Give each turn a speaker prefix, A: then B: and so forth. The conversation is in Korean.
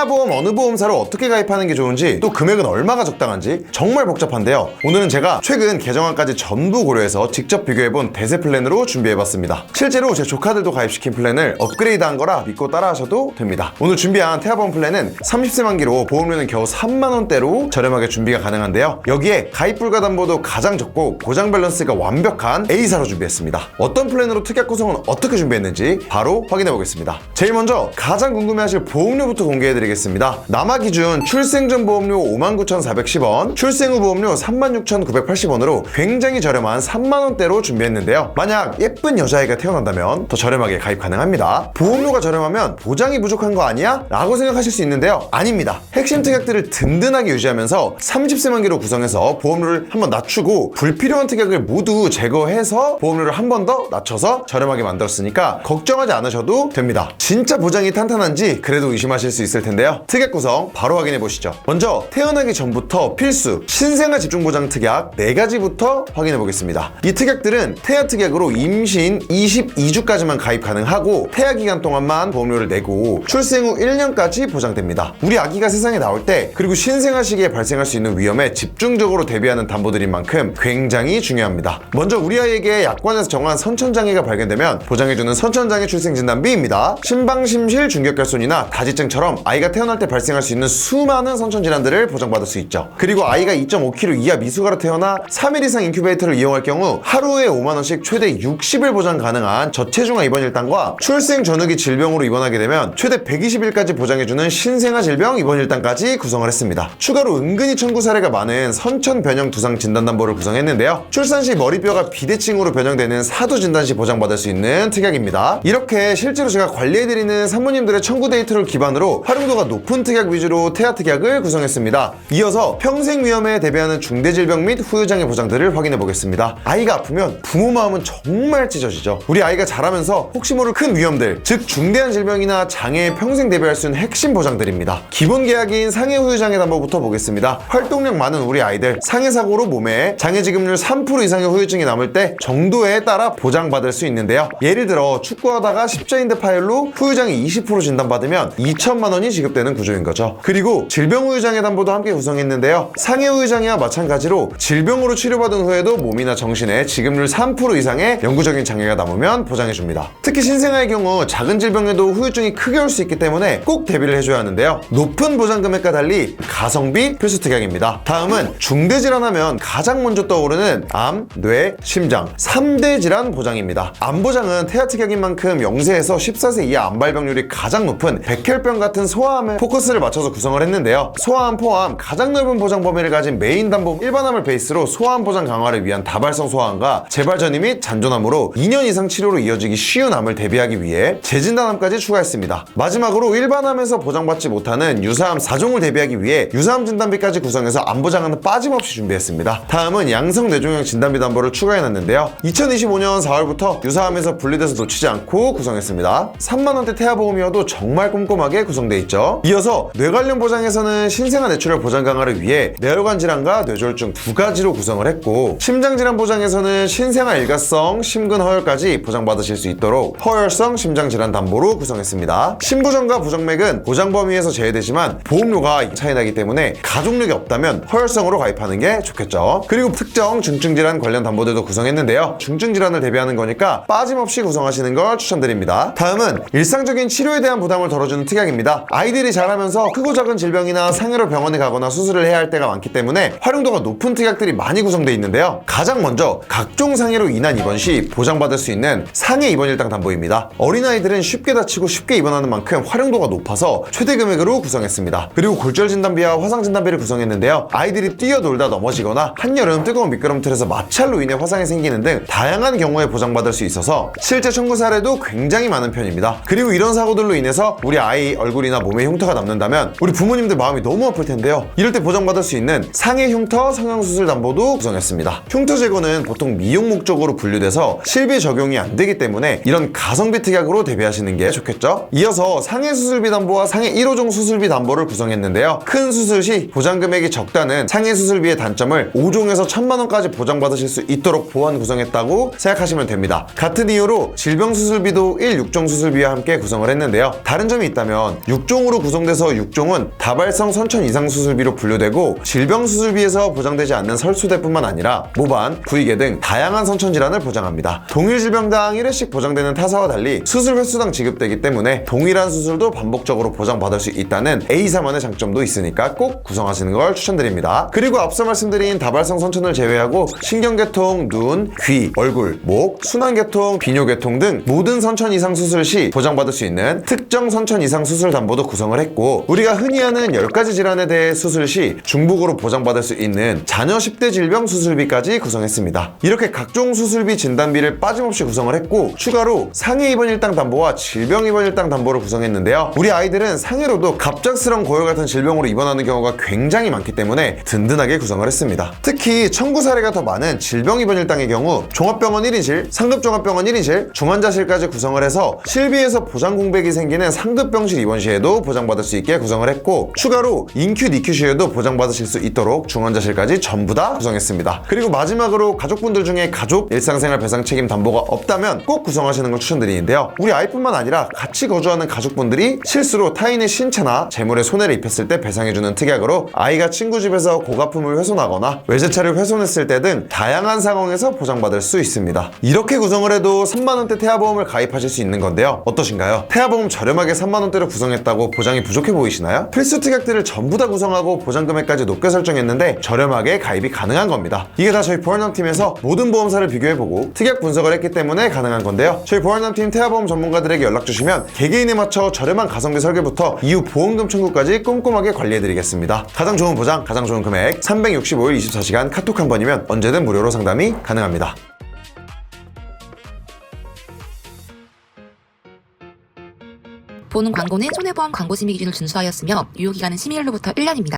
A: 태아보험 어느 보험사로 어떻게 가입하는 게 좋은지, 또 금액은 얼마가 적당한지 정말 복잡한데요. 오늘은 제가 최근 개정안까지 전부 고려해서 직접 비교해본 대세 플랜으로 준비해봤습니다. 실제로 제 조카들도 가입시킨 플랜을 업그레이드한 거라 믿고 따라하셔도 됩니다. 오늘 준비한 태아보험 플랜은 30세 만기로 보험료는 겨우 3만원대로 저렴하게 준비가 가능한데요. 여기에 가입 불가 담보도 가장 적고 보장 밸런스가 완벽한 A사로 준비했습니다. 어떤 플랜으로 특약 구성은 어떻게 준비했는지 바로 확인해 보겠습니다. 제일 먼저 가장 궁금해하실 보험료부터 공개해드리겠습니다. 남아 기준 출생 전 보험료 59,410원, 출생 후 보험료 36,980원으로 굉장히 저렴한 3만원대로 준비했는데요. 만약 예쁜 여자아이가 태어난다면 더 저렴하게 가입 가능합니다. 보험료가 저렴하면 보장이 부족한 거 아니야? 라고 생각하실 수 있는데요. 아닙니다. 핵심 특약들을 든든하게 유지하면서 30세 만기로 구성해서 보험료를 한번 낮추고 불필요한 특약을 모두 제거해서 보험료를 한 번 더 낮춰서 저렴하게 만들었으니까 걱정하지 않으셔도 됩니다. 진짜 보장이 탄탄한지 그래도 의심하실 수 있을 텐데요. 특약 구성 바로 확인해 보시죠. 먼저 태어나기 전부터 필수 신생아 집중보장 특약 4가지부터 확인해 보겠습니다. 이 특약들은 태아 특약으로 임신 22주까지만 가입 가능하고 태아 기간 동안만 보험료를 내고 출생 후 1년까지 보장됩니다. 우리 아기가 세상에 나올 때 그리고 신생아 시기에 발생할 수 있는 위험에 집중적으로 대비하는 담보들인 만큼 굉장히 중요합니다. 먼저 우리 아이에게 약관에서 정한 선천장애가 발견되면 보장해주는 선천장애 출생진단비입니다. 심방심실 중격결손이나 다지증처럼 아이가 태어날 때 발생할 수 있는 수많은 선천질환들을 보장받을 수 있죠. 그리고 아이가 2.5kg 이하 미숙아로 태어나 3일 이상 인큐베이터를 이용할 경우 하루에 5만원씩 최대 60일 보장 가능한 저체중아 입원 일당과 출생 전후기 질병으로 입원하게 되면 최대 120일까지 보장해주는 신생아 질병 입원 일당까지 구성을 했습니다. 추가로 은근히 청구 사례가 많은 선천 변형 두상 진단담보를 구성했는데요. 출산 시 머리뼈가 비대칭으로 변형되는 사두 진단 시 보장받을 수 있는 특약입니다. 이렇게 실제로 제가 관리해드리는 산모님들의 청구 데이터를 기반으로 활용도가 높은 특약 위주로 태아 특약을 구성했습니다. 이어서 평생 위험에 대비하는 중대질병 및 후유장애 보장들을 확인해 보겠습니다. 아이가 아프면 부모 마음은 정말 찢어지죠. 우리 아이가 자라면서 혹시 모를 큰 위험들, 즉 중대한 질병이나 장애에 평생 대비할 수 있는 핵심 보장들입니다. 기본 계약인 상해 후유장애 담보부터 보겠습니다. 활동량 많은 우리 아이들, 상해 사고로 몸에 장애 지급률 3% 이상의 후유증이 남을 때 정도에 따라 보장받을 수 있는데요. 예를 들어 축구하다가 십자인대 파열로 후유장이 20% 진단받으면 2천만 원이 지급되는 구조인 거죠. 그리고 질병 후유장애 담보도 함께 구성했는데요. 상해 후유장애와 마찬가지로 질병으로 치료받은 후에도 몸이나 정신에 지급률 3% 이상의 영구적인 장애가 남으면 보장해줍니다. 특히 신생아의 경우 작은 질병에도 후유증이 크게 올 수 있기 때문에 꼭 대비를 해줘야 하는데요. 높은 보장 금액과 달리 가성비 필수 특약입니다. 다음은 중대 질환하면 가장 먼저 떠오르는 암, 뇌, 심장 3대 질환 보장입니다. 암 보장은 태아 특약인 만큼 0세에서 14세 이하 암 발병률이 가장 높은 백혈병 같은 소아암에 포커스를 맞춰서 구성을 했는데요. 소아암, 포암 가장 넓은 보장 범위를 가진 메인 담보 일반암을 베이스로 소아암 보장 강화를 위한 다발성 소아암과 재발전이 및 잔존암으로 2년 이상 치료로 이어지기 쉬운 암을 대비하기 위해 재진단암까지 추가했습니다. 마지막으로 일반암에서 보장받지 못하는 유사암 4종을 대비하기 위해 유사암 진단비까지 구성해서 암 보장은 빠짐없이 준비했습니다. 다음은 양성 뇌종양 진단비 담보를 추가해놨는데요. 2025년 4월부터 유사암에서 분리돼서 놓치지 않고 구성했습니다. 3만원대 태아보험이어도 정말 꼼꼼하게 구성되어 있죠. 이어서 뇌 관련 보장에서는 신생아 뇌출혈 보장 강화를 위해 뇌혈관 질환과 뇌졸중 2가지로 구성을 했고, 심장질환 보장에서는 신생아 일가성 심근 허혈까지 보장받으실 수 있도록 허혈성 심장질환 담보로 구성했습니다. 심부전과 부정맥은 보장 범위에서 제외되지만 보험료가 차이나기 때문에 가족력이 없다면 허혈성으로 가입하는 게 좋겠죠. 그리고 특정 중증질환 관련 담보들도 구성했는데요. 중증질환을 대비하는 거니까 빠짐없이 구성하시는 걸 추천드립니다. 다음은 일상적인 치료에 대한 부담을 덜어주는 특약입니다. 아이들이 자라면서 크고 작은 질병이나 상해로 병원에 가거나 수술을 해야 할 때가 많기 때문에 활용도가 높은 특약들이 많이 구성되어 있는데요. 가장 먼저 각종 상해로 인한 입원 시 보장받을 수 있는 상해 입원 일당 담보입니다. 어린아이들은 쉽게 다치고 쉽게 입원하는 만큼 활용도가 높아서 최대 금액으로 구성했습니다. 그리고 골절 진단비와 화상 진단비를 구성했는데요. 아이들이 뛰어놀다 넘어지거나 한여름 뜨거운 미끄럼틀에서 마찰로 인해 화상이 생기는 등 다양한 경우에 보장받을 수 있어서 실제 청구 사례도 굉장히 많은 편입니다. 그리고 이런 사고들로 인해서 우리 아이 얼굴이나 몸에 흉터가 남는다면 우리 부모님들 마음이 너무 아플 텐데요. 이럴 때 보장받을 수 있는 상해 흉터 성형수술 담보도 구성했습니다. 흉터 제거는 보통 미용 목적으로 분류돼서 실비 적용이 안 되기 때문에 이런 가성비 특약으로 대비하시는 게 좋겠죠. 이어서 상해 수술비 담보와 상해 1호종 수술비 담보를 구성했는데요. 큰 수술 시 보장 금액이 적다는 상해 수술비의 단점을 5종에서 1000만원까지 보장받으실 수 있도록 보완 구성했다고 생각하시면 됩니다. 같은 이유로 질병 수술비도 1, 6종 수술비와 함께 구성을 했는데요. 다른 점이 있다면 6종으로 6종으로 구성돼서 6종은 다발성 선천 이상 수술비로 분류되고 질병 수술비에서 보장되지 않는 설수대뿐만 아니라 모반, 부위계 등 다양한 선천 질환을 보장합니다. 동일 질병당 1회씩 보장되는 타사와 달리 수술 횟수당 지급되기 때문에 동일한 수술도 반복적으로 보장받을 수 있다는 A사만의 장점도 있으니까 꼭 구성하시는 걸 추천드립니다. 그리고 앞서 말씀드린 다발성 선천을 제외하고 신경계통, 눈, 귀, 얼굴, 목, 순환계통, 비뇨계통 등 모든 선천 이상 수술 시 보장받을 수 있는 특정 선천 이상 수술 담보도 구성을 했고, 우리가 흔히 하는 10가지 질환에 대해 수술 시 중복으로 보장받을 수 있는 자녀 10대 질병 수술비까지 구성했습니다. 이렇게 각종 수술비 진단비를 빠짐없이 구성을 했고, 추가로 상해 입원 일당 담보와 질병 입원 일당 담보를 구성했는데요. 우리 아이들은 상해로도 갑작스러운 고열 같은 질병으로 입원하는 경우가 굉장히 많기 때문에 든든하게 구성을 했습니다. 특히 청구 사례가 더 많은 질병 입원 일당의 경우 종합병원 1인실, 상급종합병원 1인실, 중환자실까지 구성을 해서 실비에서 보장 공백이 생기는 상급병실 입원 시에도 보장받을 수 있게 구성을 했고, 추가로 인큐, 니큐 시에도 보장받으실 수 있도록 중환자실까지 전부 다 구성했습니다. 그리고 마지막으로 가족분들 중에 가족 일상생활 배상 책임 담보가 없다면 꼭 구성하시는 걸 추천드리는데요. 우리 아이뿐만 아니라 같이 거주하는 가족분들이 실수로 타인의 신체나 재물에 손해를 입혔을 때 배상해주는 특약으로 아이가 친구 집에서 고가품을 훼손하거나 외제차를 훼손했을 때 등 다양한 상황에서 보장받을 수 있습니다. 이렇게 구성을 해도 3만원대 태아보험을 가입하실 수 있는 건데요. 어떠신가요? 태아보험 저렴하게 3만원대로 구성했다고 보장이 부족해 보이시나요? 필수 특약들을 전부 다 구성하고 보장 금액까지 높게 설정했는데 저렴하게 가입이 가능한 겁니다. 이게 다 저희 보안남팀에서 모든 보험사를 비교해보고 특약 분석을 했기 때문에 가능한 건데요. 저희 보안남팀 태아보험 전문가들에게 연락주시면 개개인에 맞춰 저렴한 가성비 설계부터 이후 보험금 청구까지 꼼꼼하게 관리해드리겠습니다. 가장 좋은 보장, 가장 좋은 금액, 365일 24시간 카톡 한 번이면 언제든 무료로 상담이 가능합니다.
B: 보는 광고는 손해보험 광고 심의 기준을 준수하였으며 유효기간은 심의일로부터 1년입니다.